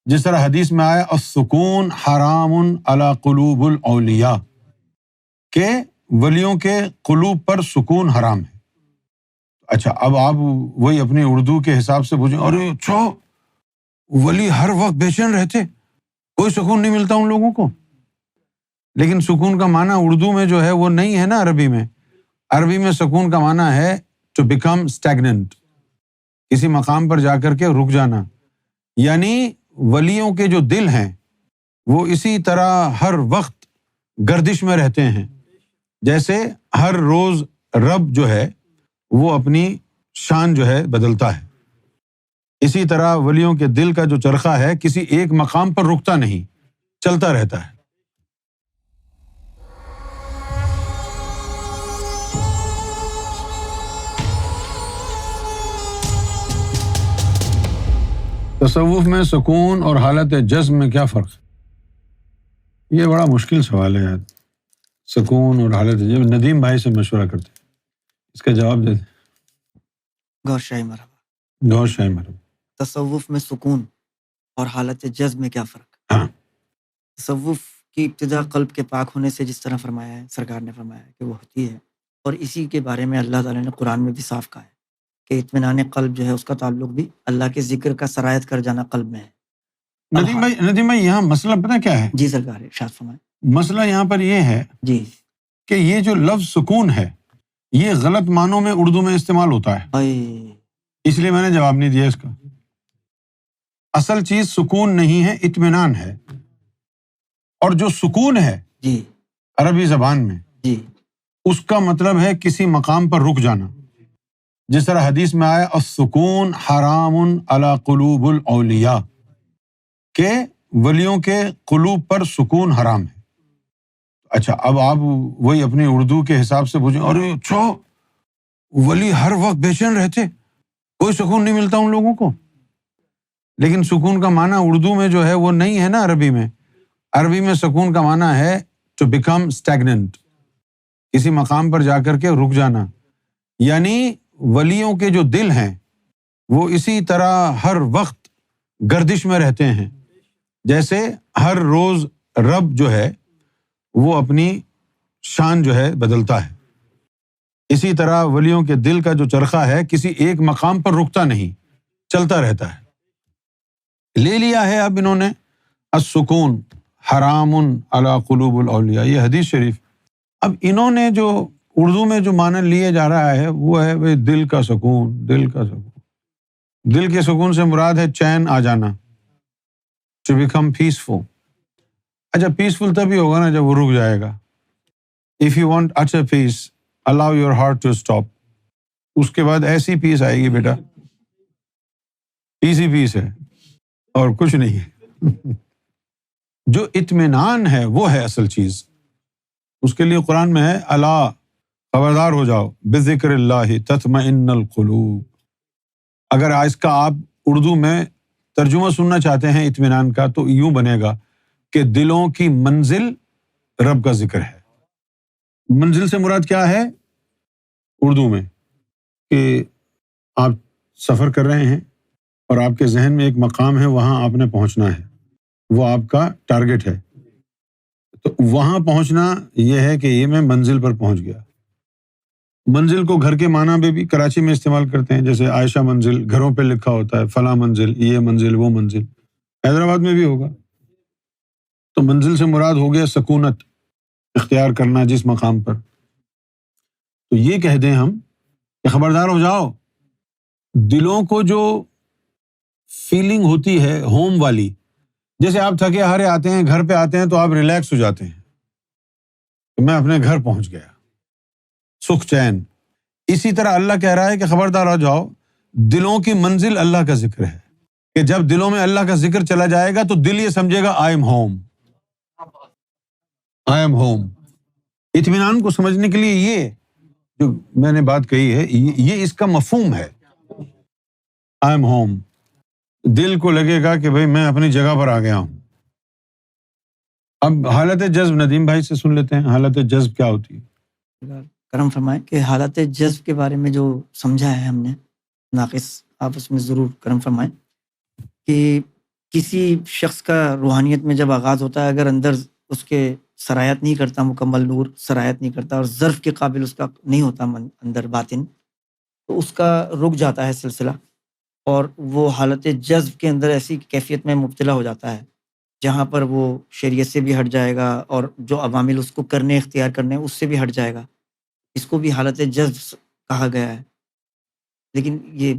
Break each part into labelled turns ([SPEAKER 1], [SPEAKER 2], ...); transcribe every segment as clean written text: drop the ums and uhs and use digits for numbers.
[SPEAKER 1] جس طرح حدیث میں آیا السکون حرام علی قلوب الاولیاء، کہ ولیوں کے قلوب پر سکون حرام ہے۔ اچھا، اب آپ وہی اپنی اردو کے حساب سے پوچھیں، ارے اچھا ولی ہر وقت بے چین رہتے، کوئی سکون نہیں ملتا ان لوگوں کو؟ لیکن سکون کا معنی اردو میں جو ہے وہ نہیں ہے نا عربی میں۔ عربی میں سکون کا معنی ہے ٹو بیکم اسٹیگننٹ، کسی مقام پر جا کر کے رک جانا۔ یعنی ولیوں کے جو دل ہیں وہ اسی طرح ہر وقت گردش میں رہتے ہیں، جیسے ہر روز رب جو ہے وہ اپنی شان جو ہے بدلتا ہے۔ اسی طرح ولیوں کے دل کا جو چرخہ ہے کسی ایک مقام پر رکتا نہیں، چلتا رہتا ہے۔ تصوف میں سکون اور حالت جذب میں کیا فرق ہے؟ یہ بڑا مشکل سوال ہے یار، سکون اور حالت جذب۔ ندیم بھائی سے مشورہ کرتے ہیں، اس کا جواب دے دیں۔
[SPEAKER 2] گور شاہی مرحبا۔
[SPEAKER 1] گور شاہی مرحبا۔
[SPEAKER 2] تصوف میں سکون اور حالت جذب میں کیا فرق؟
[SPEAKER 1] ہاں،
[SPEAKER 2] تصوف کی ابتدا قلب کے پاک ہونے سے جس طرح فرمایا ہے، سرکار نے فرمایا ہے کہ وہ ہوتی ہے، اور اسی کے بارے میں اللہ تعالیٰ نے قرآن میں بھی صاف کہا ہے کہ اطمینان قلب جو ہے اس کا تعلق بھی اللہ کے ذکر کا سرایت کر جانا قلب میں ہے۔
[SPEAKER 1] ندیم بھائی یہاں مسئلہ پتہ کیا ہے؟
[SPEAKER 2] جی سرکار ارشاد فرمائیں۔
[SPEAKER 1] مسئلہ یہاں پر یہ ہے
[SPEAKER 2] جی
[SPEAKER 1] کہ یہ جو لفظ سکون ہے یہ غلط معنوں میں اردو میں استعمال ہوتا ہے، اس لیے میں نے جواب نہیں دیا اس کا۔ اصل چیز سکون نہیں ہے، اطمینان ہے، اور جو سکون ہے
[SPEAKER 2] جی
[SPEAKER 1] عربی زبان میں
[SPEAKER 2] جی
[SPEAKER 1] اس کا مطلب ہے کسی مقام پر رک جانا۔ جس طرح حدیث میں آیا السکون حرام علی قلوب الاولیاء، کہ ولیوں کے قلوب پر سکون حرام ہے۔ اچھا، اب آپ وہی اپنی اردو کے حساب سے پوچھیں، ارے اچھا ولی ہر وقت بے چین رہتے، کوئی سکون نہیں ملتا ان لوگوں کو؟ لیکن سکون کا معنی اردو میں جو ہے وہ نہیں ہے نا عربی میں۔ عربی میں سکون کا معنی ہے ٹو بیکم اسٹیگننٹ، کسی مقام پر جا کر کے رک جانا۔ یعنی ولیوں کے جو دل ہیں وہ اسی طرح ہر وقت گردش میں رہتے ہیں، جیسے ہر روز رب جو ہے وہ اپنی شان جو ہے بدلتا ہے۔ اسی طرح ولیوں کے دل کا جو چرخہ ہے کسی ایک مقام پر رکتا نہیں، چلتا رہتا ہے۔ لے لیا ہے اب انہوں نے السکون حرام علی قلوب الاولیاء، یہ حدیث شریف۔ اب انہوں نے جو اردو میں جو معنی لیے جا رہا ہے وہ ہے بھئی دل کا سکون، دل کا سکون۔ دل کے سکون سے مراد ہے چین آ جانا، ٹو بیکم پیسفل۔ اچھا، پیسفل تبھی ہوگا نا جب وہ رک جائے گا۔ اف یو وانٹ اچھا peace allow your heart to stop, اس کے بعد ایسی پیس آئے گی بیٹا، ایزی پیس ہے اور کچھ نہیں ہے۔ جو اطمینان ہے وہ ہے اصل چیز، اس کے لیے قرآن میں ہے الا خبردار ہو جاؤ بذکر اللہ تطمئن القلوب۔ اگر اس کا آپ اردو میں ترجمہ سننا چاہتے ہیں اطمینان کا تو یوں بنے گا کہ دلوں کی منزل رب کا ذکر ہے۔ منزل سے مراد کیا ہے اردو میں؟ کہ آپ سفر کر رہے ہیں اور آپ کے ذہن میں ایک مقام ہے، وہاں آپ نے پہنچنا ہے، وہ آپ کا ٹارگٹ ہے، تو وہاں پہنچنا یہ ہے کہ یہ میں منزل پر پہنچ گیا۔ منزل کو گھر کے معنی میں بھی کراچی میں استعمال کرتے ہیں، جیسے عائشہ منزل، گھروں پہ لکھا ہوتا ہے فلاں منزل، یہ منزل، وہ منزل، حیدرآباد میں بھی ہوگا۔ تو منزل سے مراد ہو گیا سکونت، اختیار کرنا جس مقام پر۔ تو یہ کہہ دیں ہم کہ خبردار ہو جاؤ، دلوں کو جو فیلنگ ہوتی ہے ہوم والی، جیسے آپ تھکے ہارے آتے ہیں، گھر پہ آتے ہیں تو آپ ریلیکس ہو جاتے ہیں کہ میں اپنے گھر پہنچ گیا، سکھ چین۔ اسی طرح اللہ کہہ رہا ہے کہ خبردار ہو جاؤ، دلوں کی منزل اللہ کا ذکر ہے، کہ جب دلوں میں اللہ کا ذکر چلا جائے گا تو دل یہ سمجھے گا I am home, I am home. اطمینان کو سمجھنے کے لیے یہ جو میں نے بات کہی ہے یہ اس کا مفہوم ہے، آئی ایم ہوم۔ دل کو لگے گا کہ بھئی میں اپنی جگہ پر آ گیا ہوں۔ اب حالت جذب ندیم بھائی سے سن لیتے ہیں، حالت جذب کیا ہوتی ہے؟
[SPEAKER 2] کرم فرمائیں کہ حالت جذب کے بارے میں جو سمجھا ہے ہم نے ناقص، آپ اس میں ضرور کرم فرمائیں کہ کسی شخص کا روحانیت میں جب آغاز ہوتا ہے، اگر اندر اس کے سرایت نہیں کرتا، مکمل نور سرایت نہیں کرتا اور ظرف کے قابل اس کا نہیں ہوتا اندر باطن، تو اس کا رک جاتا ہے سلسلہ، اور وہ حالت جذب کے اندر ایسی کیفیت میں مبتلا ہو جاتا ہے جہاں پر وہ شریعت سے بھی ہٹ جائے گا اور جو عوامل اس کو کرنے اختیار کرنے اس سے بھی ہٹ جائے گا۔ اس کو بھی حالت جذب کہا گیا ہے، لیکن یہ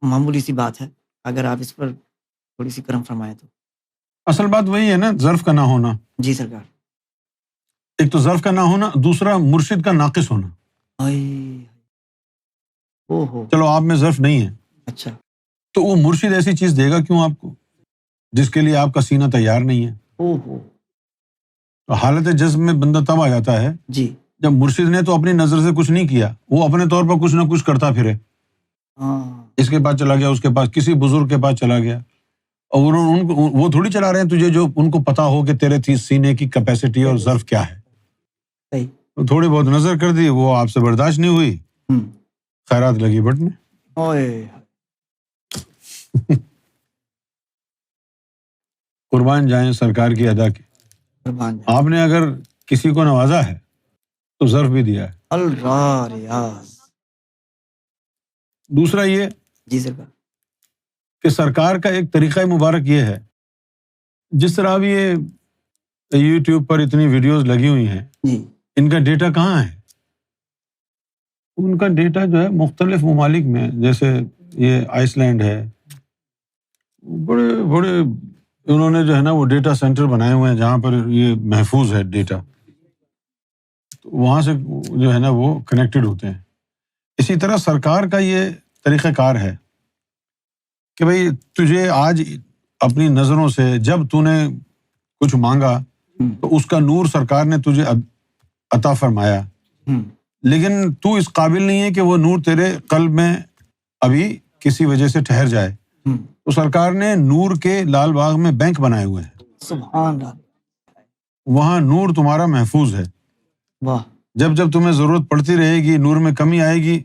[SPEAKER 2] معمولی سی بات ہے، اگر آپ اس پر تھوڑی سی کرم فرمائیں تو۔
[SPEAKER 1] اصل بات وہی ہے نا، ظرف کا نہ ہونا۔
[SPEAKER 2] جی سرکار۔
[SPEAKER 1] ایک تو ظرف کا نہ ہونا، دوسرا مرشد کا ناقص ہونا۔
[SPEAKER 2] او ہو،
[SPEAKER 1] چلو آپ میں ظرف نہیں ہے
[SPEAKER 2] اچھا،
[SPEAKER 1] تو وہ مرشد ایسی چیز دے گا کیوں آپ کو جس کے لیے آپ کا سینہ تیار نہیں ہے؟
[SPEAKER 2] او ہو،
[SPEAKER 1] تو حالت جذب میں بندہ تب آ جاتا ہے
[SPEAKER 2] جی
[SPEAKER 1] جب مرشد نے تو اپنی نظر سے کچھ نہیں کیا، وہ اپنے طور پر کچھ نہ کچھ کرتا پھرے،
[SPEAKER 2] ہاں،
[SPEAKER 1] اس کے پاس چلا گیا، اس کے پاس کسی بزرگ کے پاس چلا گیا، اور وہ تھوڑی چلا رہے ہیں تجھے جو ان کو پتا ہو کہ تیرے سینے کی کیپیسٹی اور ظرف کیا ہے۔
[SPEAKER 2] صحیح،
[SPEAKER 1] تھوڑی بہت نظر کر دی، وہ آپ سے برداشت نہیں ہوئی، خیرات لگی بٹنے۔
[SPEAKER 2] اوئے،
[SPEAKER 1] قربان جائیں سرکار کی ادا کی۔
[SPEAKER 2] قربان جائیں۔
[SPEAKER 1] آپ نے اگر کسی کو نوازا ہے تو ظرف بھی دیا ہے۔
[SPEAKER 2] اللہ ریاض،
[SPEAKER 1] دوسرا یہ
[SPEAKER 2] جی سرکار،
[SPEAKER 1] کہ سرکار کا ایک طریقہ مبارک یہ ہے، جس طرح اب یہ یوٹیوب پر اتنی ویڈیوز لگی ہوئی ہیں،
[SPEAKER 2] جی
[SPEAKER 1] ان کا ڈیٹا کہاں ہے؟ ان کا ڈیٹا جو ہے مختلف ممالک میں، جیسے یہ آئس لینڈ ہے، بڑے بڑے انہوں نے جو ہے نا وہ ڈیٹا سینٹر بنائے ہوئے ہیں جہاں پر یہ محفوظ ہے ڈیٹا، وہاں سے جو ہے نا وہ کنیکٹڈ ہوتے ہیں۔ اسی طرح سرکار کا یہ طریقہ کار ہے کہ بھئی تجھے آج اپنی نظروں سے جب تو نے کچھ مانگا تو اس کا نور سرکار نے تجھے عطا فرمایا، لیکن تو اس قابل نہیں ہے کہ وہ نور تیرے قلب میں ابھی کسی وجہ سے ٹھہر جائے، تو سرکار نے نور کے لال باغ میں بینک بنائے ہوئے ہیں،
[SPEAKER 2] سبحان اللہ،
[SPEAKER 1] وہاں نور تمہارا محفوظ ہے،
[SPEAKER 2] واہ
[SPEAKER 1] جب جب تمہیں ضرورت پڑتی رہے گی، نور میں کمی آئے گی،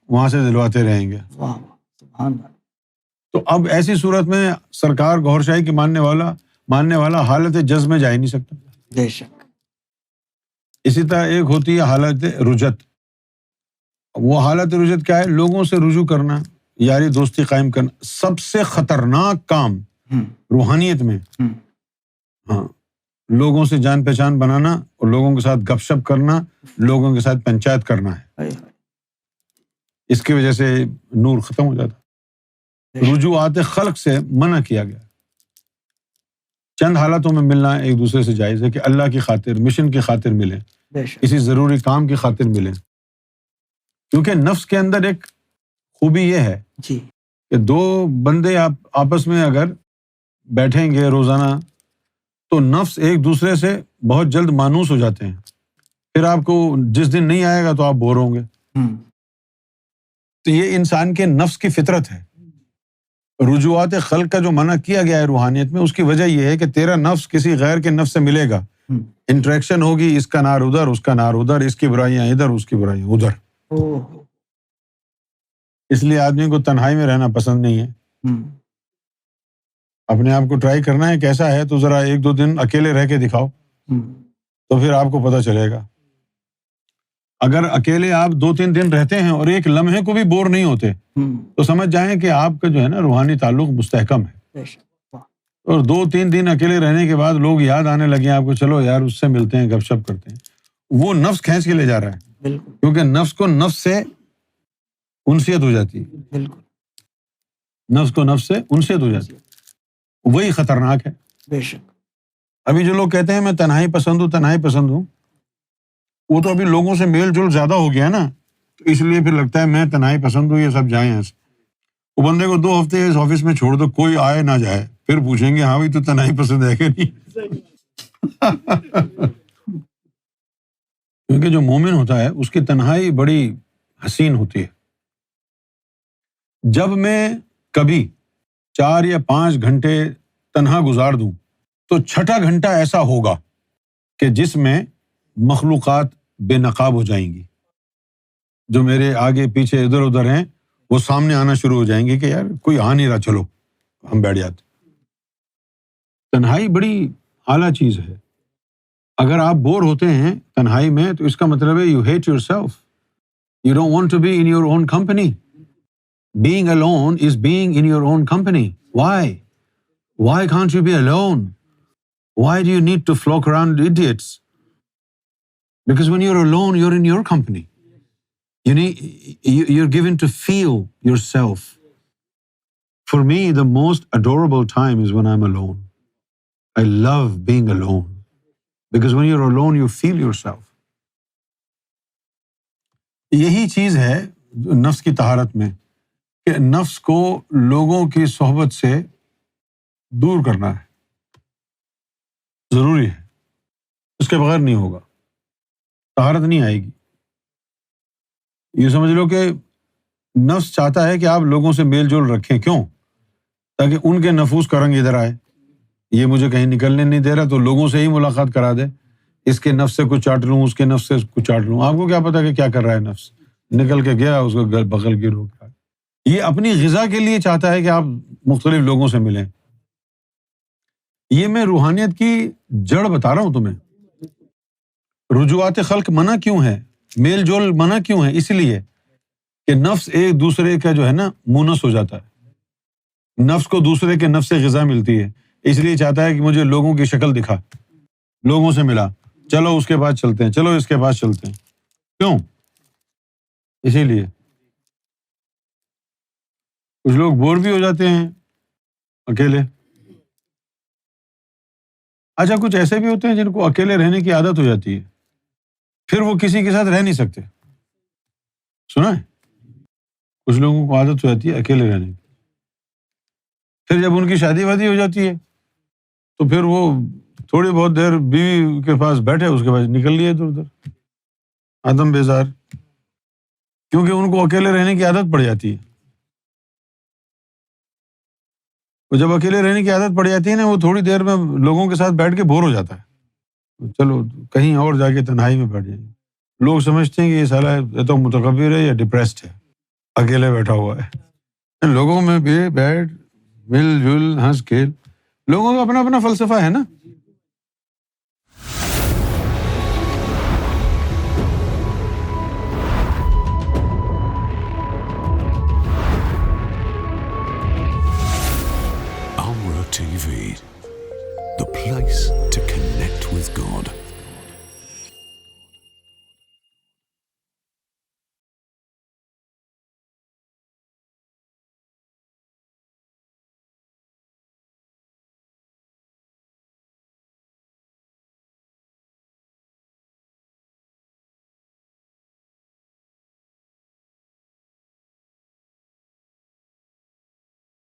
[SPEAKER 1] وہاں سے دلواتے رہیں گے۔
[SPEAKER 2] واہ، سبحان اللہ،
[SPEAKER 1] تو اب ایسی صورت میں سرکار گوھر شاہی کی ماننے والا حالت جذب میں جا ہی نہیں سکتا۔
[SPEAKER 2] بے شک،
[SPEAKER 1] اسی طرح ایک ہوتی ہے حالت رجت۔ وہ حالت رجت کیا ہے؟ لوگوں سے رجوع کرنا، یاری دوستی قائم کرنا، سب سے خطرناک کام روحانیت میں، ہاں، لوگوں سے جان پہچان بنانا اور لوگوں کے ساتھ گپ شپ کرنا، لوگوں کے ساتھ پنچایت کرنا ہے۔ اس کی وجہ سے نور ختم ہو جاتا۔ رجوعات خلق سے منع کیا گیا۔ چند حالتوں میں ملنا ایک دوسرے سے جائز ہے کہ اللہ کی خاطر، مشن کی خاطر ملیں،
[SPEAKER 2] بے شک،
[SPEAKER 1] کسی ضروری کام کی خاطر ملیں، کیونکہ نفس کے اندر ایک خوبی یہ ہے
[SPEAKER 2] جی
[SPEAKER 1] کہ دو بندے آپس میں اگر بیٹھیں گے روزانہ تو نفس ایک دوسرے سے بہت جلد مانوس ہو جاتے ہیں، پھر آپ کو جس دن نہیں آئے گا تو آپ بور ہوں گے۔ تو یہ انسان کے نفس کی فطرت ہے۔ رجوعات خلق کا جو منع کیا گیا ہے روحانیت میں، اس کی وجہ یہ ہے کہ تیرا نفس کسی غیر کے نفس سے ملے گا، انٹریکشن ہوگی، اس کا نار ادھر، اس کا نار ادھر، اس کی برائیاں ادھر، اس کی برائیاں ادھر۔ اس لیے آدمی کو تنہائی میں رہنا پسند نہیں ہے۔ اپنے آپ کو ٹرائی کرنا ہے کیسا ہے، تو ذرا ایک دو دن اکیلے رہ کے دکھاؤ تو پھر آپ کو پتہ چلے گا۔ اگر اکیلے آپ 2-3 دن رہتے ہیں اور ایک لمحے کو بھی بور نہیں ہوتے تو سمجھ جائیں کہ آپ کا جو ہے نا روحانی تعلق مستحکم ہے۔ اور 2-3 دن اکیلے رہنے کے بعد لوگ یاد آنے لگے آپ کو، چلو یار اس سے ملتے ہیں، گپ شپ کرتے ہیں، وہ نفس کھینچ کے لے جا رہا ہے،
[SPEAKER 2] بالکل،
[SPEAKER 1] کیونکہ نفس کو نفس سے انسیت ہو جاتی ہے،
[SPEAKER 2] بالکل،
[SPEAKER 1] نفس کو نفس سے انسیت ہو جاتی ہے، وہی خطرناک ہے۔
[SPEAKER 2] بے شک،
[SPEAKER 1] ابھی جو لوگ کہتے ہیں میں تنہائی پسند ہوں، تنہائی پسند ہوں، وہ تو ابھی لوگوں سے میل جول زیادہ ہو گیا نا، تو اس لیے پھر لگتا ہے میں تنہائی پسند ہوں، یہ سب جائیں ایسے۔ وہ بندے کو 2 ہفتے اس آفس میں چھوڑ دو، کوئی آئے نہ جائے، پھر پوچھیں گے ہاں بھائی تو تنہائی پسند ہے کہ نہیں؟ کیونکہ جو مومن ہوتا ہے اس کی تنہائی بڑی حسین ہوتی ہے۔ جب میں کبھی 4 یا 5 گھنٹے تنہا گزار دوں تو 6واں گھنٹہ ایسا ہوگا کہ جس میں مخلوقات بے نقاب ہو جائیں گی، جو میرے آگے پیچھے ادھر ادھر ہیں وہ سامنے آنا شروع ہو جائیں گے کہ یار کوئی آ نہیں رہا، چلو ہم بیٹھ جاتے۔ تنہائی بڑی اعلیٰ چیز ہے. اگر آپ بور ہوتے ہیں تنہائی میں تو اس کا مطلب ہے you hate yourself. You don't want to be in your own company. Being alone is being in your own company. Why? Why can't you be alone? Why do you need to flock around idiots? Because when you're alone, you're in your company. You're given to feel yourself. For me, the most adorable time is when I'm alone. I love being alone. Because when you're alone, you feel yourself. یہی چیز ہے نفس کی طہارت میں کہ نفس کو لوگوں کی صحبت سے دور کرنا ہے. ضروری ہے. اس کے بغیر نہیں ہوگا. طہارت نہیں آئے گی. یہ سمجھ لو کہ نفس چاہتا ہے کہ آپ لوگوں سے میل جول رکھیں. کیوں؟ تاکہ ان کے نفوس کا رنگ ادھر آئے. یہ مجھے کہیں نکلنے نہیں دے رہا تو لوگوں سے ہی ملاقات کرا دے. اس کے نفس سے کچھ چاٹ لوں, اس کے نفس سے کچھ چاٹ لوں. آپ کو کیا پتا کہ کیا کر رہا ہے نفس؟ نکل کے گیا, اس کو بغل کی روک. یہ اپنی غذا کے لیے چاہتا ہے کہ آپ مختلف لوگوں سے ملیں. یہ میں روحانیت کی جڑ بتا رہا ہوں تمہیں. رجوعات خلق منع کیوں ہے؟ میل جول منع کیوں ہے؟ اس لیے کہ نفس ایک دوسرے کا جو ہے نا مونس ہو جاتا ہے. نفس کو دوسرے کے نفس سے غذا ملتی ہے, اس لیے چاہتا ہے کہ مجھے لوگوں کی شکل دکھا, لوگوں سے ملا, چلو اس کے پاس چلتے ہیں, چلو اس کے پاس چلتے ہیں. کیوں؟ اسی لیے کچھ لوگ بور بھی ہو جاتے ہیں اکیلے. اچھا, کچھ ایسے بھی ہوتے ہیں جن کو اکیلے رہنے کی عادت ہو جاتی ہے, پھر وہ کسی کے ساتھ رہ نہیں سکتے. سنا ہے؟ کچھ لوگوں کو عادت ہو جاتی ہے اکیلے رہنے کی. پھر جب ان کی شادی وادی ہو جاتی ہے تو پھر وہ تھوڑی بہت دیر بیوی کے پاس بیٹھے, اس کے بعد نکل لیے ادھر ادھر آدم بیزار, کیونکہ ان کو اکیلے رہنے کی عادت پڑ جاتی ہے. جب اکیلے رہنے کی عادت پڑ جاتی ہے نا, وہ تھوڑی دیر میں لوگوں کے ساتھ بیٹھ کے بور ہو جاتا ہے. چلو کہیں اور جا کے تنہائی میں بیٹھ جائیں. لوگ سمجھتے ہیں کہ یہ سالا یا تو متکبر ہے یا ڈپریسڈ ہے, اکیلے بیٹھا ہوا ہے. لوگوں میں بھی بیٹھ, مل جل, ہنس کھیل. لوگوں کا اپنا اپنا فلسفہ ہے نا.
[SPEAKER 3] TV, the place to connect with God.